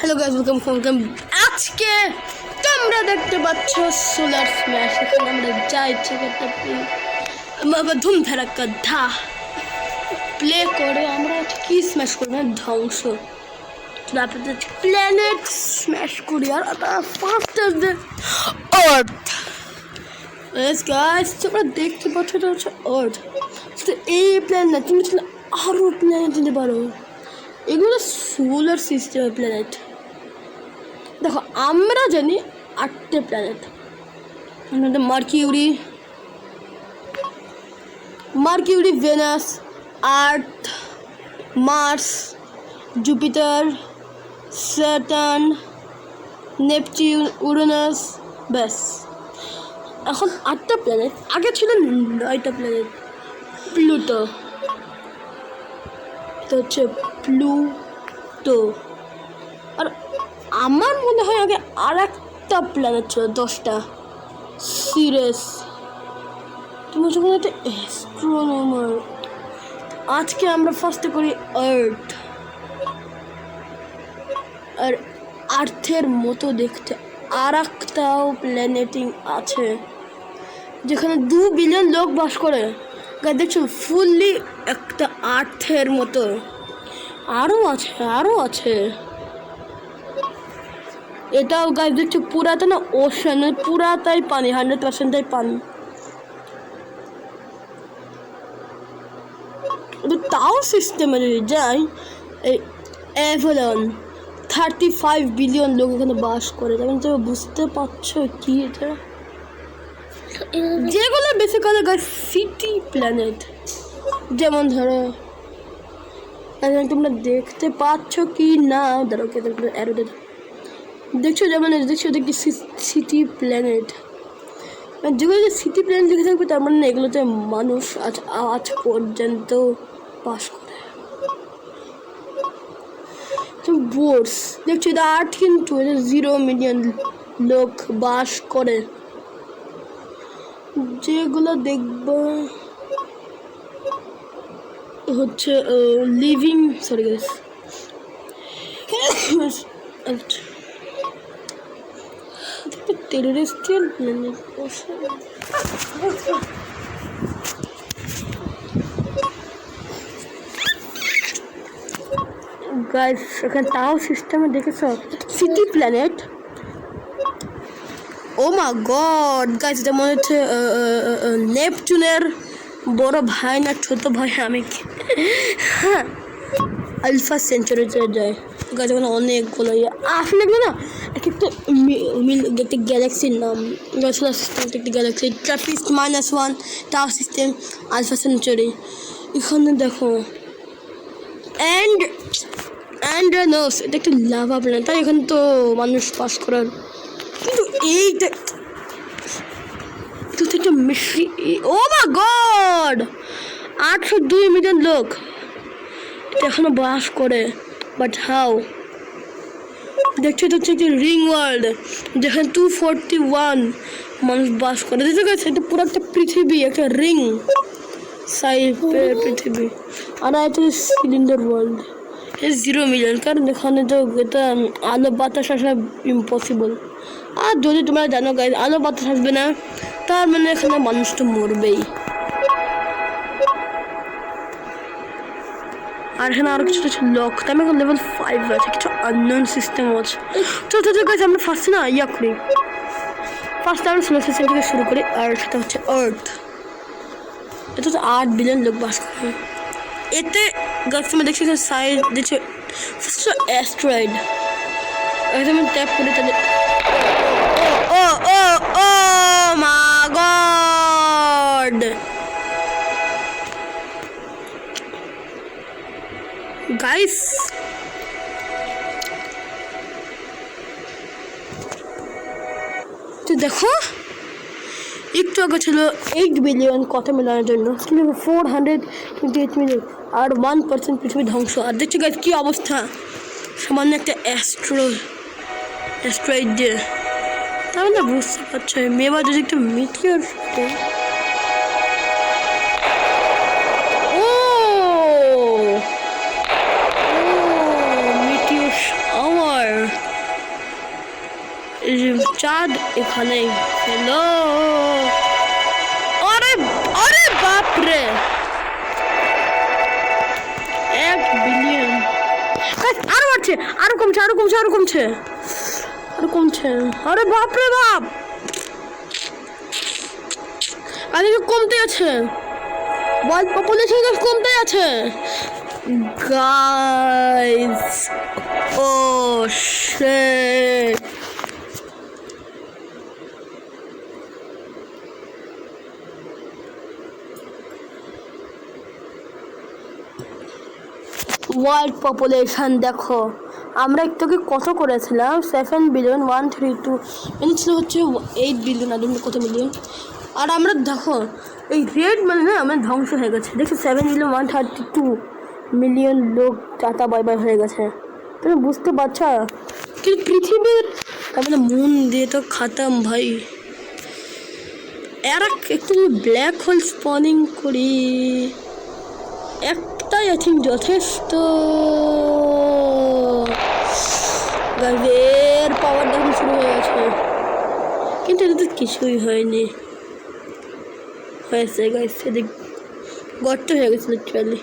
Hello guys, welcome. আজকে তোমরা দেখতে পাচ্ছ সোলার স্ম্যাশ। এখানে আমরা যা ইচ্ছে করতে পারি, ধুম ধারাক্কা ধা প্লে করে আমরা কি স্ম্যাশ করবো, ধ্বংস। আপনাদের প্ল্যানেট স্ম্যাশ করি আর ফাস্টার দ্যান আর্থ। Yes guys, তোমরা দেখতে পাচ্ছ এটা হচ্ছে আর্থ। এই প্ল্যানেট তুমি আরো প্ল্যানেট নিতে পারো, এগুলো সোলার সিস্টেমের প্ল্যানেট। দেখো আমরা জানি 8টে planet, Mercury, Venus, Earth, Mars, Jupiter, Saturn, Neptune, Uranus. ব্যাস, এখন 8টা প্ল্যানেট। আগে ছিল 9টা প্ল্যানেট। প্লুটো, এটা হচ্ছে প্লুটো। আর আমার মনে হয় আগে আর একটা প্ল্যানেট ছিল 10টা, সিরিয়াস। তুমি যখন একটা অ্যাস্ট্রোনমার। আজকে আমরা ফার্স্টে করি আর্থ। আর আর্থের মতো দেখতে আর একটাও প্ল্যানেটিং আছে যেখানে 2 বিলিয়ন লোক বাস করে। দেখছো ফুললি একটা আর্থের মতো। আরও আছে। এটাও গাছ দেখছো পুরাটা না ওশান, পুরাটাই পানি, 100%টাই পানি। তাও সিস্টেমে যদি যাই, এই অ্যাভেলন 35 বিলিয়ন লোক এখানে বাস করে। যেমন তুমি বুঝতে পারছো কি এটা, যেগুলো বেসিক্যালি গাছ সিটি প্ল্যানেট। যেমন ধরো তোমরা দেখতে পাচ্ছ কি না, ধরো অ্যারো দেখছো, যেমন দেখছো দেখি সিটি প্ল্যানেট। যেগুলো যে সিটি প্ল্যানেট লিখে থাকবে তার মানে এগুলোতে মানুষ আজ পর্যন্ত বাস করে। বোর্ডস দেখছো, এটা আর্থ কিন্তু 0 মিলিয়ন লোক বাস করে। যেগুলো দেখবো হচ্ছে living, sorry guys, terrestrial planet. Guys এখানে তাও সিস্টেমে দেখেছ সিটি প্ল্যানেট। ও মা গড গাইস, এটা মনে হচ্ছে নেপচুনের বড় ভাই না ছোট ভাই, আমি হ্যাঁ আলফা সেঞ্চুরিতে যায়। গাছ ওখানে অনেকগুলো আসলে না, এক একটা গ্যালাক্সির নাম। সোলার সিস্টেম একটা গ্যালাক্সি, TRAPPIST-1 টাও সিস্টেম, আলফা সেঞ্চুরি। এখানে দেখো অ্যান্ড্রানোস, এটা একটা লাভা প্ল্যানেট, তাই এখানে তো মানুষ বাস করার। কিন্তু এইটা একটা মিষ্টি। ও মা গড, 802 মিলিয়ন লোক এটা এখনো বাস করে। But how? দেখছো এটা হচ্ছে একটা রিং ওয়ার্ল্ড যেখানে 241 মানুষ বাস করে। দেখতে গেছে এটা পুরো একটা পৃথিবী, একটা রিং সাইজের পৃথিবী। আর এটা সিলিন্ডার ওয়ার্ল্ড, 0 মিলিয়ন। কারণ এখানে তো এটা আলো বাতাস আসা ইম্পসিবল। আর যদি তোমরা জানো গাইজ আলো বাতাস আসবে না, তার মানে এখানে মানুষ তো মরবেই। আর এখানে আরো কিছু লক, তাই এখন লেভেল 5 আছে, কিছু আননোন সিস্টেম আছে। তো গাইজ আমরা ফার্স্ট না করি, ফার্স্ট আমরা সোলার সিস্টেম থেকে শুরু করি। আর সেটা হচ্ছে আর্থ। এটা হচ্ছে 8 বিলিয়ন লোক বাস করে। এতে গাছ তুমি দেখছি সাইজ দেখছো, ফার্স্ট অ্যাস্ট্রয়েড। এটা আমি ট্যাপ করি তাহলে ও মা গড গাইস, তো দেখো একটু আগে ছিল 8 বিলিয়ন কথা মেলানোর জন্য, 428 মিলিয়ন, আর 1% পৃথিবী ধ্বংস। আর দেখছো গাইস কি অবস্থা, সামান্য একটা অ্যাস্ট্রয়েড দিয়ে। তাহলে বুঝতে পারছো মেবা যদি একটা মিটিওর মিটিওর শাওয়ার চাঁদ এখানেই। হ্যালো, আরে আরে বাপরে, 1 বিলিয়ন। আরো বাড়ছে, আরো কমছে, আরো কমছে, আরো কমছে, আরো কমছে। আরে বাপরে বাপ, আরে কমতে আছে, ওয়ার্ল্ড পপুলেশন কমতে আছে গাইস। ও শিট, ওয়ার্ল্ড পপুলেশন দেখো, আমরা একটু কত করেছিলাম, 7,132,000,000, মানে ছিল হচ্ছে 8 বিলিয়ন, আর কত মিলিয়ন। আর আমরা দেখো এই রেড মানে না আমার ধ্বংস হয়ে গেছে, দেখছো 7,132,000,000 লোক টাটা বাই বাই হয়ে গেছে। তুমি বুঝতে পারছো? কিন্তু পৃথিবীর তারপরে মুন দিয়ে তো খাতাম ভাই। আর একটু ব্ল্যাক হোল স্পনিং করি, একটাই আই থিঙ্ক যথেষ্ট। এর পাওয়ার দেখুন শুরু হয়ে গেছে, কিন্তু এটা তো কিছুই হয়নি। হয়েছে গাইস, এদিক গর্ত হয়ে গেছে লিটারালি।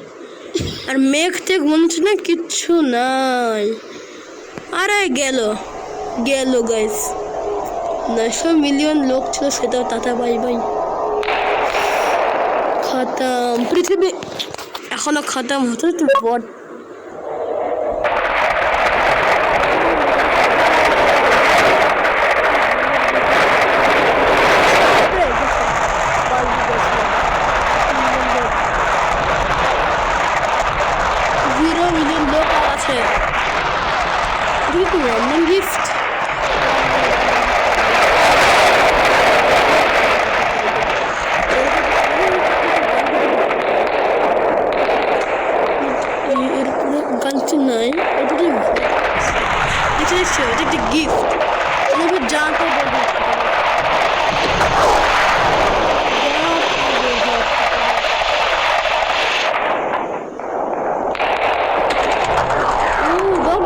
আর মেঘ টেঘ মনে হচ্ছে না, কিচ্ছু নাই। আরে গেল গেল গাইস, 900 মিলিয়ন লোক ছিল, সেটাও টাটা বাই বাই, খতম। পৃথিবী এখনো খতম হতো তো বট। গিফট এরপরে গানটি নাই, ওটা একটা গিফট যা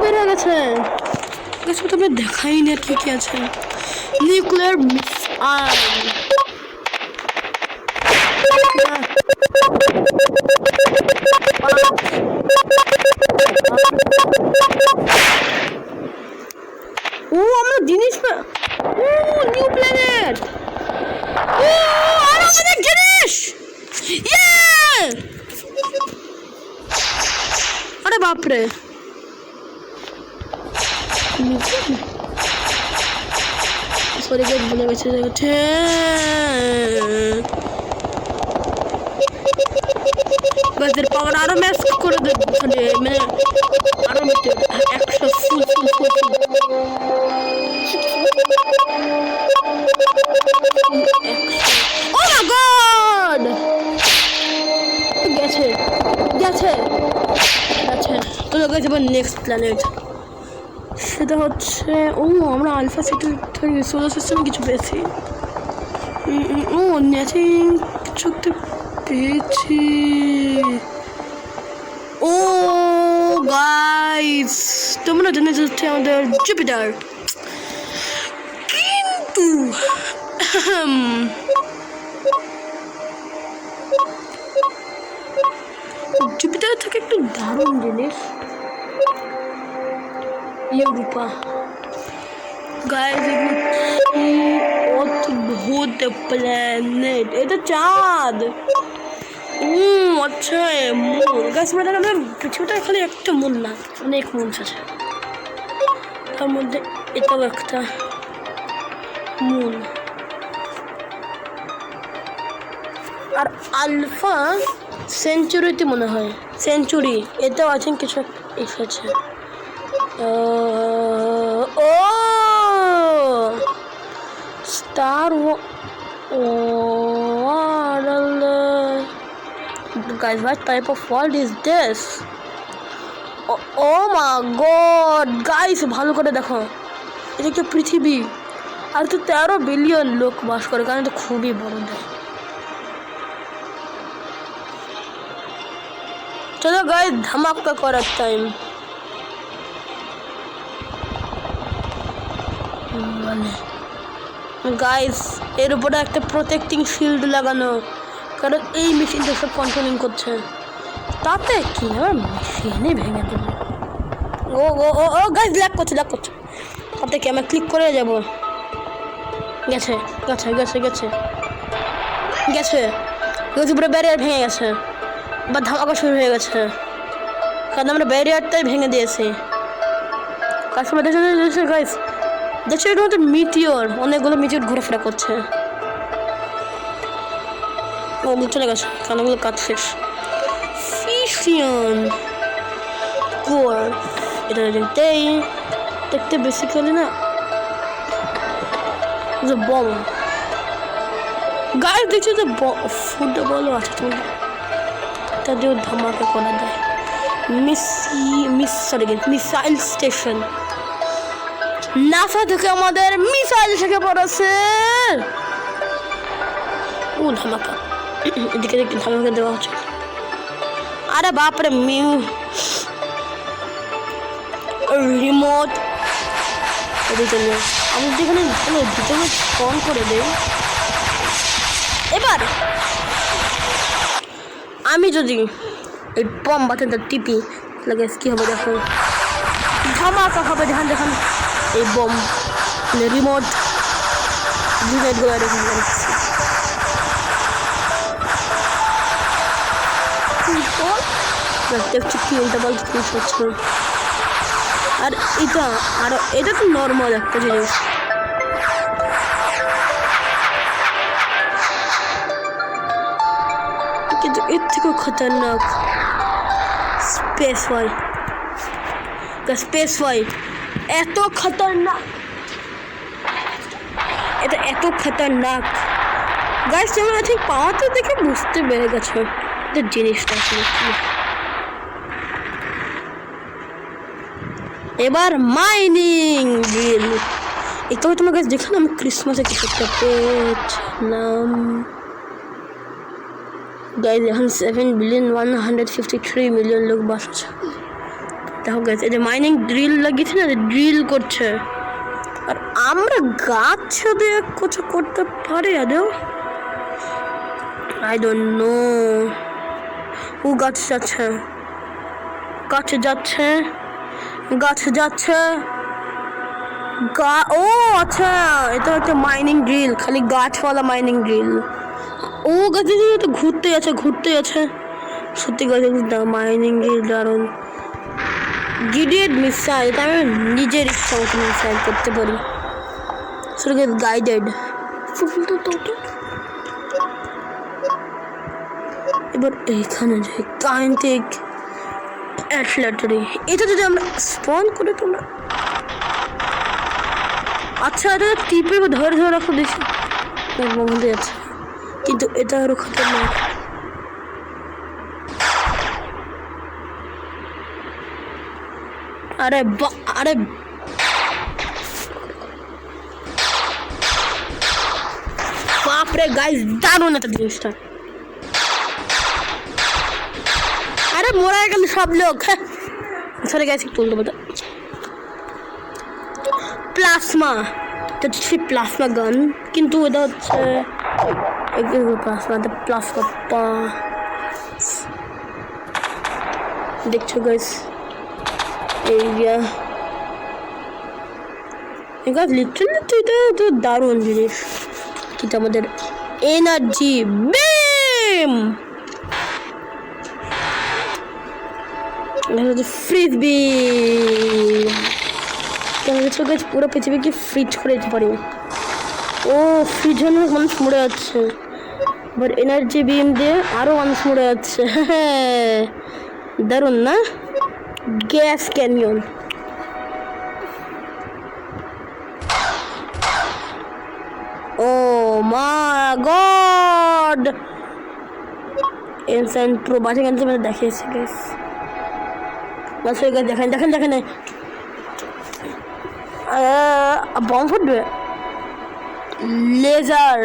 বেড়ে গেছে, তবে দেখাই না ঠিক আছে। নিউক্লিয়ার মিসাইল, ও আমরা জিনিস, ও নিউ প্ল্যানেট, ও আরো অনেক জিনিস। আরে বাপরে, সরি গাইস ভুলে গেছে যাচ্ছে। বাসের পাওয়ার আরো ম্যাচ করে দেবে, মানে আরো 100 ফুল ফুল ফুল ফুল। ও মাই গড, গেছে গেছে গেছে। তো গাইস এবার নেক্সট প্ল্যানেট, সেটা হচ্ছে ও আমরা আলফা সেক্টর সোলার সিস্টেমে কিছু পেয়েছি। ও ন্যাচিং কিছু পেয়েছি। ও গাইস তোমরা জেনে যাচ্ছে আমাদের জুপিটার, কিন্তু জুপিটার থেকে একটু দারুণ জিনিস ইউরোপা। গাইস অদ্ভুত প্ল্যানেট, এটা চাঁদ। আচ্ছা মুন গাইস, মানে আমরা পৃথিবীটা খালি একটা মুন না, অনেক মুন আছে, তার মধ্যে এটাও একটা মুন। আর আলফা সেঞ্চুরিতে মনে হয়, সেঞ্চুরি এটাও আছেন কিছু এসেছে। ও star guys, what type of world is this? Oh my god guys, ভালো করে দেখো, এটা একটা পৃথিবী, আর তো 13 বিলিয়ন লোক বাস করে, কারণ এটা খুবই বড় দেশ। চলো গাইস ধামাকা করার টাইম। গাইস এর উপরে একটা প্রোটেক্টিং শিল্ড লাগানো, কারণ এই মেশিনটা সব কন্ট্রোলিং করছে। তাতে কি হবে, মেশিনই ভেঙে দেবে। ও ও ও ও গাইস ল্যাগ করছে। তাতে কি আমরা ক্লিক করে যাব? গেছে গেছে গেছে গেছে গেছে গেছে পুরো ব্যারিয়ার ভেঙে গেছে, বা ধামাকা শুরু হয়ে গেছে, কারণ আমরা ব্যারিয়ারটাই ভেঙে দিয়েছি। কাস্টমার দেখছে গাইস, দেখছো এটা হচ্ছে মিটিওর, অনেকগুলো মিটিওর ঘোরাফেরা করছে। ও চলে গেছে, কারণ ওগুলো কাজ শেষ। ফিশিয়ন কোর, এটা দেখতে বেসিক্যালি না যে বম। গায়ে দেখছি যে ফুটবলও আছে, তোমার তাদের ধামাকা করা দেয়। মিসাইল স্টেশন, নাসা থেকে আমাদের মিসাইল থেকে পড়েছে। ও ধামাকা, এদিকে দেখতে ধামাকা দেওয়া হচ্ছে। আরে বাপরে, রিমোট আমি যেখানে ভিতরে অন করে দেই। এবার আমি যদি এই বম বাটনটা টিপি, তাহলে কি হবে দেখো, ধামাকা হবে। দেখেন এই বম রিমোট গুলো দেখুন। দেখছি কি উল্টা পাল্টা জিনিস হচ্ছে। আর এটা তো নর্মাল একটা জিনিস, কিন্তু এর থেকেও খতরনাক স্পেস ওয়াই। এত খতরনাক, এটা এত খতরনাক গাইস, তোমরা ঠিক পাওয়াতে দেখে বুঝতে পেরে গেছো এটা জিনিসটা কি। এবার মাইনিং ড্রিল, এটা তোমার কাছে দেখলাম আমি ক্রিসমাসে কিছু একটা পেয়েছিলাম গাইস। এখন 7,153,000,000 লোক বাস আছে। দেখো গাইস, এই যে মাইনিং ড্রিল লাগিয়েছে না, ড্রিল করছে। আর আমরা গাছ দিয়ে কিছু করতে পারি আদৌ? I don't know. ও গাছ যাচ্ছে। ও আচ্ছা, এটা একটা মাইনিং ড্রিল, খালি গাছওয়ালা মাইনিং ড্রিল। ও গাছে তো ঘুরতে আছে। সত্যি গাছে মাইনিং ড্রিল দারুণ। গিডিয়েড মিসাইল, এটা আমি নিজের ইচ্ছা মতো মিসাইল করতে পারি। গাইডেড। এবার এইখানে যে কাইনেটিক অ্যাটলারি, এটা যদি আমরা স্পন করে তোমরা, আচ্ছা এটা টিপে ধরে রাখো দেখি বন্ধে আছে, কিন্তু এটা আরো খতরনাক। আরে বাপরে গাইস, দারুণ একটা জিনিসটা। আরে মরে গেল সব লোক, সরে গেছে তুলতে বলতে। প্লাজমা, এটা হচ্ছে প্লাজমা গান, কিন্তু এটা হচ্ছে প্লাজমা দেখছো গাইস, লিটারালি এটা দারুণ জিনিস। কিন্তু আমাদের এনার্জি বিম, ফ্রিজ বিম, পুরো পৃথিবীকে ফ্রিজ করে দিতে পারি। ও ফ্রিজ হলে মানুষ মরে যাচ্ছে, এবার এনার্জি বিম দিয়ে আরো মানুষ মরে যাচ্ছে। দারুণ না? গ্যাস ক্যানিয়ন, ও মাই গড, ইনসেন্ট প্রো বাজে গান তোমাদের দেখিয়েছে গাইস। দেখেন বম ফুটবে, লেজার।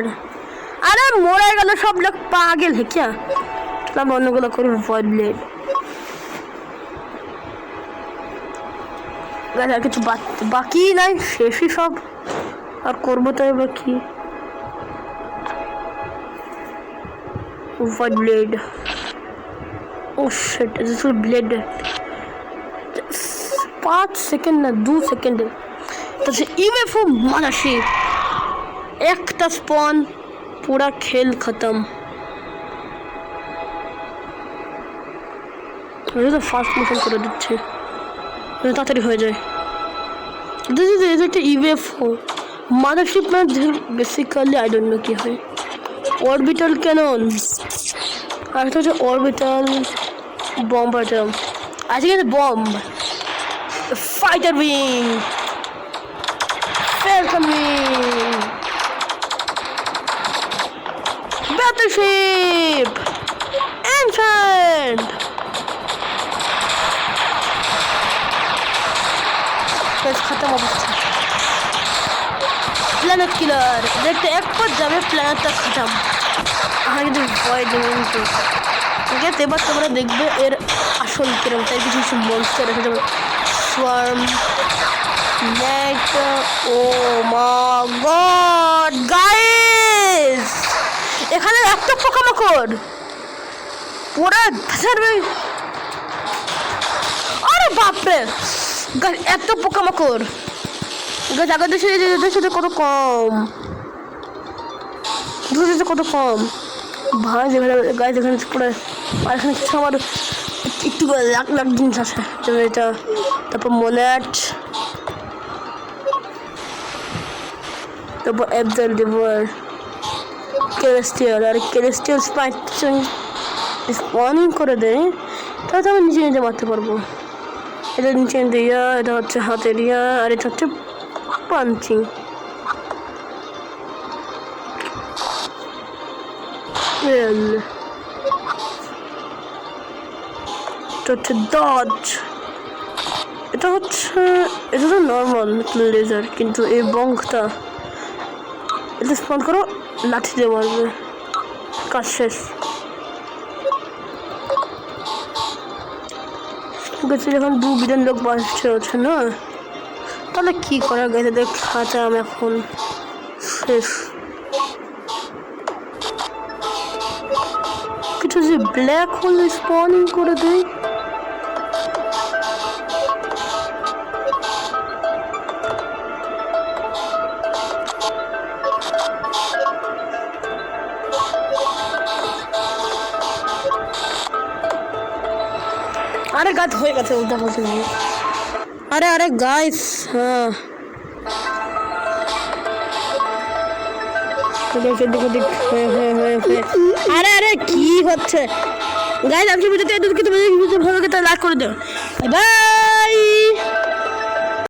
আরে মরে গেল সব লোক, পাগল হে ক্যা? অন্যগুলো করবো ভয়েড ব্লেড। কিছু বাকি নাই, শেষই সব। আর করবো তাই বা কি? White blade, oh shit, this is blade. 5 second না 2 সেকেন্ডে তাছে ইউএফও মারাশি একটা স্পন, পুরা খেল খতম। এটা ফাস্ট মোশন করে দিচ্ছে, তাড়াতাড়ি হয়ে যায়। দিস ইজ একটা ইউএফও মাদারশিপ না, বেসিক্যালি আই ডোন্ট নো কি হয়। অরবিটাল ক্যানন, আর এটা হচ্ছে অরবিটাল বম্বারটাম, আজকে bomb, fighter wing, falcon wing, battleship, infant, খতম অবস্থা। প্ল্যানেট কিলার, দেখতে এক পথ যাবে প্ল্যানেটটা খতম। আমার কিন্তু ভয় দেবেন তো, ঠিক আছে? এবার তোমরা দেখবে এর আসল কিরম। তাই কিছু কিছু মনস্টার রেখে যাবে, সোয়ার্ম, নেট। ও মা গড গাইস, এখানে এত পোকামাকড়, পুরা আরে বাপরে গাইস, এত পোকামাকড় গাইস। আগের দেশে কত কম, কত কম ভাই। যেখানে গাইস এখানে পুরো, আর এখানে কিছু আমার একটু লাখ লাখ জিনিস আছে, যেমন এটা, তারপর মোনেট, তারপর অ্যাবজল ডিভার, কেলেস্টিয়াল। আর কেলেস্টিয়াল স্পনিং করে দেয়, তাহলে আমি নিচে নিচে মারতে পারবো। এটা নিচে দিয়া, এটা হচ্ছে হাতের ইয়া, আর এটা হচ্ছে পাঞ্চিং। এটা হচ্ছে ডজ, এটা তো নর্মাল লেজার, কিন্তু এই বংটা এটা স্পন করো, লাঠি দিয়ে মারবে, কাজ শেষ। যখন 2 বিলিয়ন লোক বাঁচছে হচ্ছে না, তাহলে কি করা গেছে? দেখ খাঁচা আমি এখন শেষ। কিছু যে ব্ল্যাক হোল স্পনিং করে দেয়, আরে গাছ হয়ে গেছে উল্টা বলতে গিয়ে। আরে গাইস, হ্যাঁ আরে কি হচ্ছে গাইস? আমি ভিডিওতে ভালো করে লাইক করে দাও। বাই।